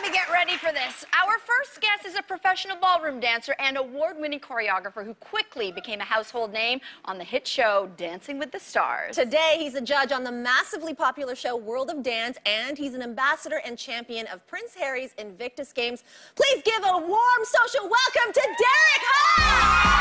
me get ready for this. Our first guest is a professional ballroom dancer and award-winning choreographer who quickly became a household name on the hit show Dancing with the Stars. Today, he's a judge on the massively popular show World of Dance, and he's an ambassador and champion of Prince Harry's Invictus Games. Please give a warm social welcome to Derek Hough!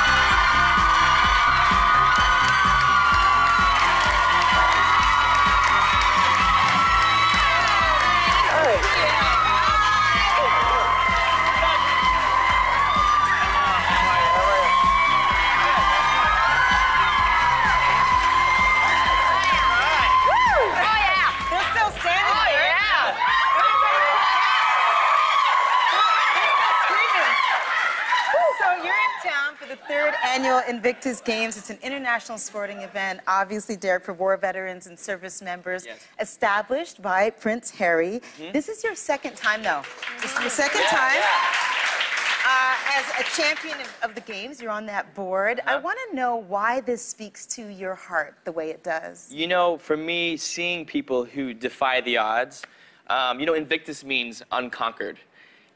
Third annual Invictus Games. It's an international sporting event, obviously, Derek, for war veterans and service members, established by Prince Harry. This is your second time, though. This is your second time. As a champion of the games, you're on that board. I want to know why this speaks to your heart the way it does. You know, for me, seeing people who defy the odds, you know, Invictus means unconquered.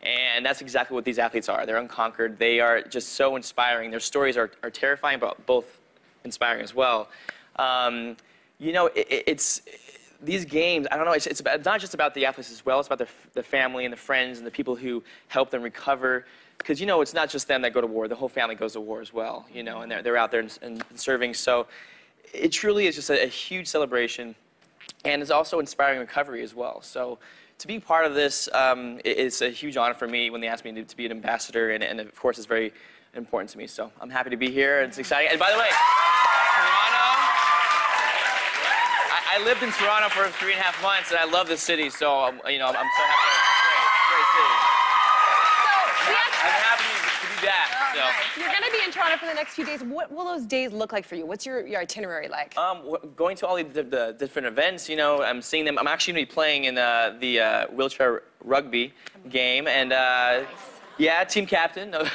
And that's exactly what these athletes are. They're unconquered. They are just so inspiring. Their stories are terrifying, but both inspiring as well. You know, it's these games, I don't know, it's not just about the athletes as well. It's about the family and the friends and the people who help them recover. Because, you know, it's not just them that go to war. The whole family goes to war as well, you know, and they're out there and serving. So it truly is just a huge celebration. And it's also inspiring recovery as well. So to be part of this, it's a huge honor for me when they ask me to be an ambassador, and of course, it's very important to me. So I'm happy to be here. It's exciting. And by the way, Toronto, I lived in Toronto for 3.5 months, and I love the city. So you know, I'm so happy. It's a great city. I'm happy to be back. Oh, nice. You're going to be in Toronto for the next few days. What will those days look like for you? What's your itinerary like? Going to all the different events, you know, I'm seeing them. I'm actually going to be playing in the wheelchair rugby game. And, yeah, team captain. No,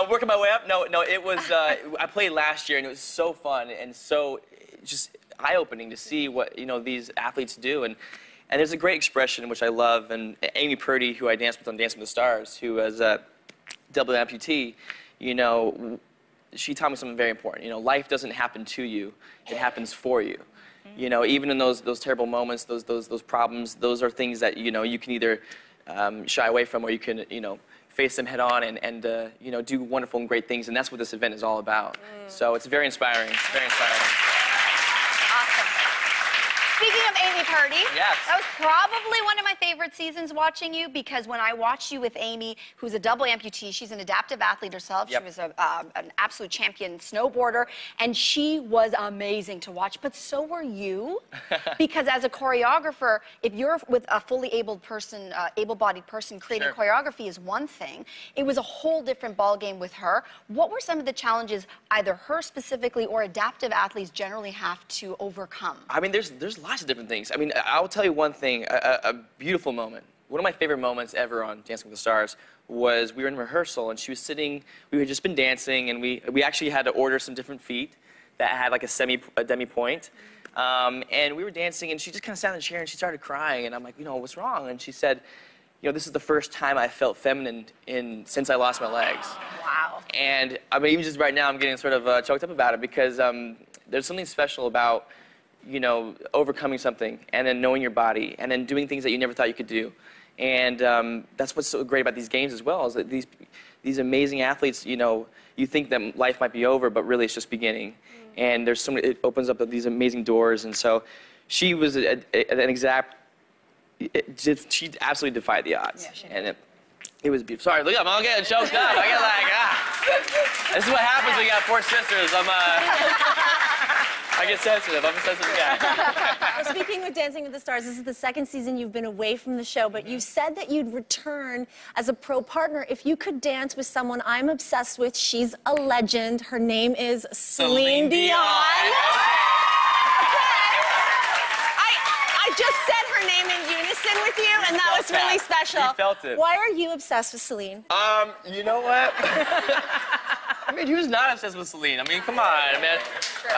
working my way up. No, it was, I played last year, and it was so fun and so just eye-opening to see what, you know, these athletes do. And there's a great expression, which I love, and Amy Purdy, who I danced with on Dancing with the Stars, who was a double amputee, you know, she taught me something very important. You know, life doesn't happen to you, it happens for you. You know, even in those terrible moments, those problems, those are things that, you know, you can either shy away from, or you can, you know, face them head on and you know, do wonderful and great things, and that's what this event is all about. So it's very inspiring. It's very inspiring. Speaking of Amy Purdy, yes. That was probably one of my favorite seasons watching you, because when I watched you with Amy, who's a double amputee, she's an adaptive athlete herself. She was an absolute champion snowboarder, and she was amazing to watch. But so were you, because as a choreographer, if you're with a fully able person, able-bodied person, creating choreography is one thing. It was a whole different ballgame with her. What were some of the challenges either her specifically or adaptive athletes generally have to overcome? I mean, there's lots of different things. I mean, I'll tell you one thing, a beautiful moment. One of my favorite moments ever on Dancing with the Stars was we were in rehearsal, and she was sitting, we had just been dancing, and we actually had to order some different feet that had like a demi point. And we were dancing, and she just kind of sat in the chair, and she started crying, and I'm like, you know, what's wrong? And she said, you know, this is the first time I felt feminine since I lost my legs. Wow. And I mean, even just right now, I'm getting sort of choked up about it, because there's something special about, you know, overcoming something, and then knowing your body, and then doing things that you never thought you could do. And that's what's so great about these games as well, is that these amazing athletes, you know, you think that life might be over, but really it's just beginning. And there's so many, it opens up these amazing doors. And so she was an exact, she absolutely defied the odds. Yeah, she did. And it was beautiful. Sorry, look, I'm all getting choked up. I get like, This is what happens when you got 4 sisters. I get sensitive. I'm a sensitive guy. Well, speaking of Dancing with the Stars, this is the second season you've been away from the show, but you said that you'd return as a pro partner if you could dance with someone I'm obsessed with. She's a legend. Her name is Celine Dion. I just said her name in unison with you, and that was really special. You felt it. Why are you obsessed with Celine? You know what? I mean, who's not obsessed with Celine? I mean, come on, man. Sure.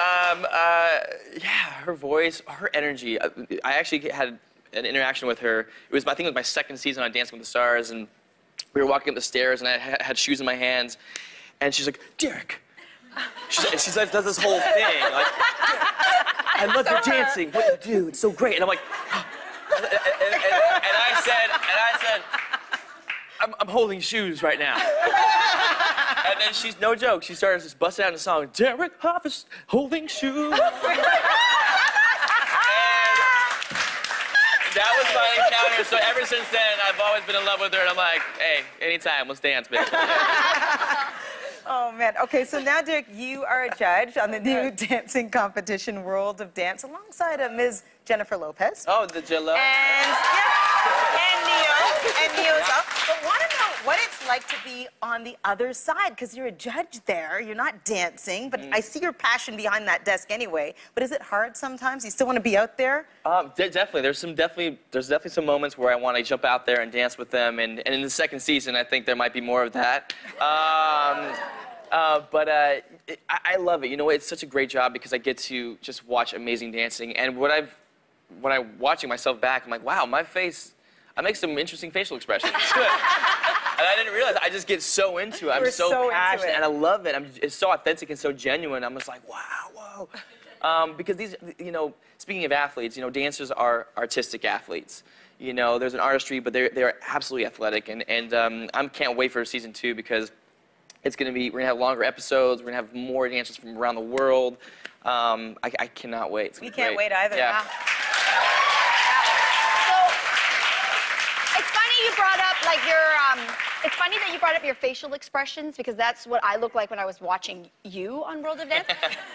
Yeah, her voice, her energy. I actually had an interaction with her. It was, I think it was my second season on Dancing with the Stars, and we were walking up the stairs, and I had shoes in my hands, and she's like, Derek. She does this whole thing, like, I love your dancing. What you do, it's so great. And I'm like, and I said, I'm holding shoes right now. And then she's, no joke, she started just busting out in a song, Derek Hough is holding shoes. And that was my encounter. So ever since then, I've always been in love with her. And I'm like, hey, anytime, let's dance, baby. Oh, man. Okay, so now, Derek, you are a judge on the new dancing competition, World of Dance, alongside Ms. Jennifer Lopez. Oh, the Jello. And Neo as well. But want to know what it's like to be on the other side, because you're a judge there. You're not dancing, but I see your passion behind that desk anyway. But is it hard sometimes? You still want to be out there? Definitely. There's definitely some moments where I want to jump out there and dance with them. And in the second season, I think there might be more of that. I love it. You know, it's such a great job because I get to just watch amazing dancing. And when I'm watching myself back, I'm like, wow, my face, I make some interesting facial expressions. It's good. And I didn't realize, I just get so into it. I'm so passionate, and I love it. It's so authentic and so genuine. I'm just like, wow, whoa. Because these, you know, speaking of athletes, you know, dancers are artistic athletes. You know, there's an artistry, but they're absolutely athletic. And I can't wait for season 2 because it's going to be, we're going to have longer episodes. We're going to have more dancers from around the world. I cannot wait. We can't wait either. Yeah. It's funny you brought up like your it's funny that you brought up your facial expressions because that's what I look like when I was watching you on World of Dance.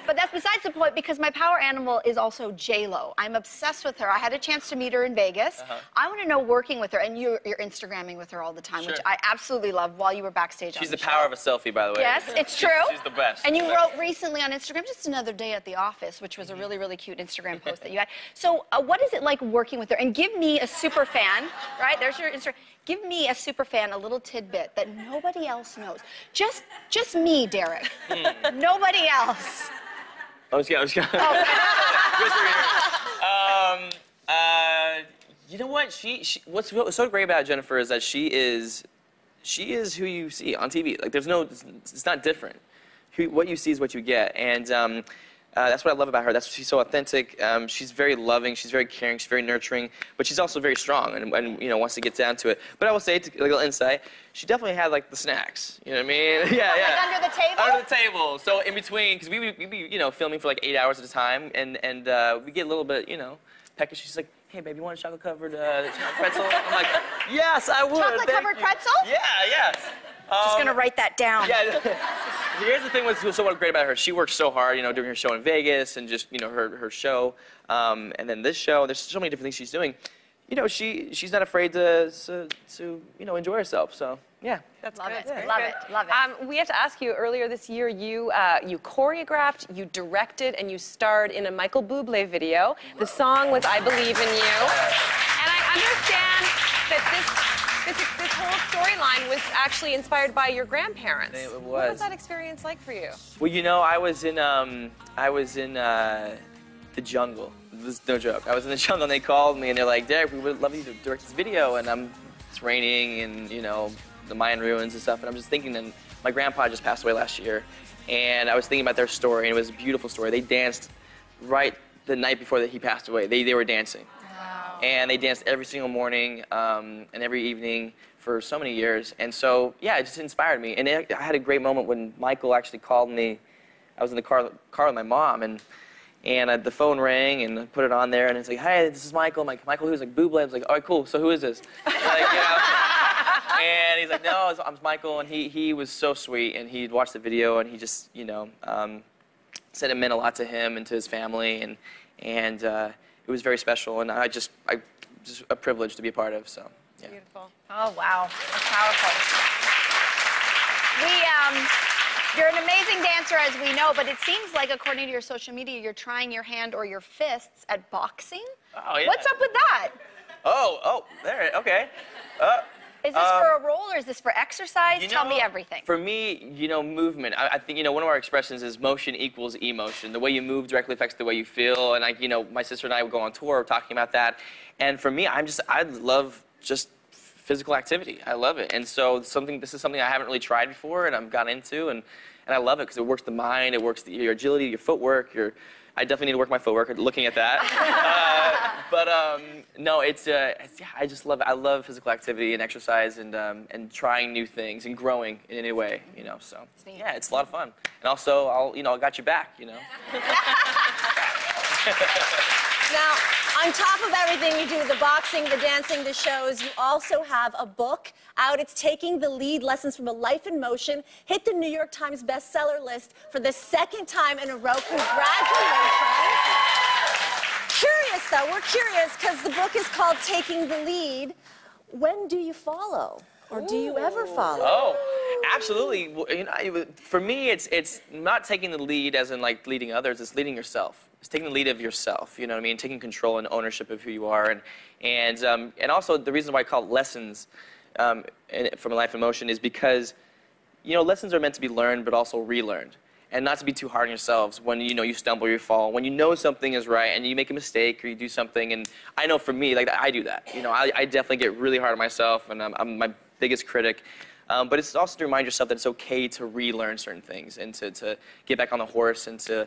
But that's besides the point because my power animal is also J-Lo. I'm obsessed with her. I had a chance to meet her in Vegas. I want to know working with her, and you're Instagramming with her all the time, which I absolutely love while you were backstage on the show. She's the power of a selfie, by the way. Yes, it's true. She's the best. And you wrote recently on Instagram, just another day at the office, which was a really, really cute Instagram post that you had. So what is it like working with her? And give me a super fan, right? There's your Instagram. Give me a super fan a little tidbit that nobody else knows. Just me, Derek. Nobody else. I was kidding. You know what? What's so great about Jennifer is that she is who you see on TV. Like it's not different. What you see is what you get, and that's what I love about her. She's so authentic. She's very loving. She's very caring. She's very nurturing. But she's also very strong and you know wants to get down to it. But I will say, like a little insight, she definitely had like the snacks. You know what I mean? Yeah. Like under the table? Under the table. So in between, because we'd be you know filming for like 8 hours at a time, and we get a little bit you know peckish. She's like, hey baby, you want a chocolate covered pretzel? I'm like, yes, I would. Chocolate covered pretzel? Yeah. Just gonna write that down. Yeah. Here's the thing what's so great about her. She works so hard, you know, doing her show in Vegas and just, you know, her show. And then this show, there's so many different things she's doing. You know, she's not afraid to you know, enjoy herself. So, yeah. That's love good. it. Love it. We have to ask you, earlier this year, you choreographed, you directed, and you starred in a Michael Bublé video. The song was I Believe in You. And I understand that this whole storyline was actually inspired by your grandparents. It was. What was that experience like for you? Well, you know, I was in the jungle. This is no joke. I was in the jungle, and they called me, and they're like, Derek, we would love you to direct this video. And it's raining, and you know, the Mayan ruins and stuff. And I'm just thinking, and my grandpa just passed away last year, and I was thinking about their story, and it was a beautiful story. They danced right the night before that he passed away. They were dancing. Wow. And they danced every single morning and every evening for so many years. And so, yeah, it just inspired me. And I had a great moment when Michael actually called me. I was in the car with my mom, and the phone rang, and I put it on there, and it's like, hey, this is Michael. I'm like, Michael who? He's like, Bublé. I was like, all right, cool. So who is this? Like, you know? And he's like, no, I'm Michael. And he was so sweet, and he'd watched the video, and he just, you know, said it meant a lot to him and to his family, and it was very special, and I just a privilege to be a part of. So, yeah. Beautiful. Oh, wow. That's powerful. You're an amazing dancer, as we know, but it seems like, according to your social media, you're trying your hand or your fists at boxing? Oh, yeah. What's up with that? Oh, there, okay. Is this for a role or is this for exercise? Tell me everything. For me, movement. I think, one of our expressions is motion equals emotion. The way you move directly affects the way you feel. And my sister and I would go on tour talking about that. And for me, I love just physical activity. I love it. And so this is something I haven't really tried before and I've gotten into. And I love it because it works the mind, it works your agility, your footwork, I definitely need to work my footwork, looking at that. No, I just love it. I love physical activity and exercise and trying new things and growing in any way, so. Yeah, it's a lot of fun. And also, I got your back, Now, on top of everything you do, the boxing, the dancing, the shows, you also have a book out. It's Taking the Lead, Lessons from a Life in Motion. Hit the New York Times bestseller list for the second time in a row. Congratulations. Curious, though, we're curious because the book is called Taking the Lead. When do you follow? Or do you ever follow? Oh, absolutely. For me, it's not taking the lead as in like leading others, it's leading yourself. It's taking the lead of yourself, you know what I mean? Taking control and ownership of who you are. And also the reason why I call it lessons from a life in motion is because, lessons are meant to be learned but also relearned. And not to be too hard on yourselves when, you stumble or you fall. When you know something is right and you make a mistake or you do something, and I know for me, like, I do that. I definitely get really hard on myself and I'm my biggest critic. But it's also to remind yourself that it's okay to relearn certain things and to get back on the horse and to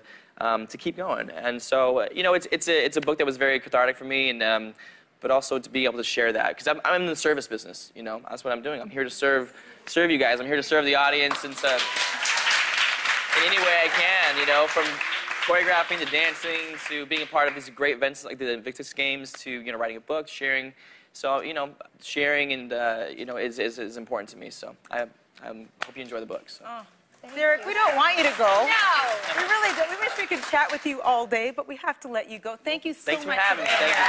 keep going. And so, it's a book that was very cathartic for me, and but also to be able to share that because I'm in the service business. That's what I'm doing. I'm here to serve you guys. I'm here to serve the audience and to in any way I can. From choreographing to dancing to being a part of these great events like the Invictus games to writing a book, sharing. So, sharing and, is important to me. So I hope you enjoy the book. So. Oh. Derek, we don't want you to go. No. We really don't. We wish we could chat with you all day, but we have to let you go. Thank you so much. Thanks for having me. Thank you.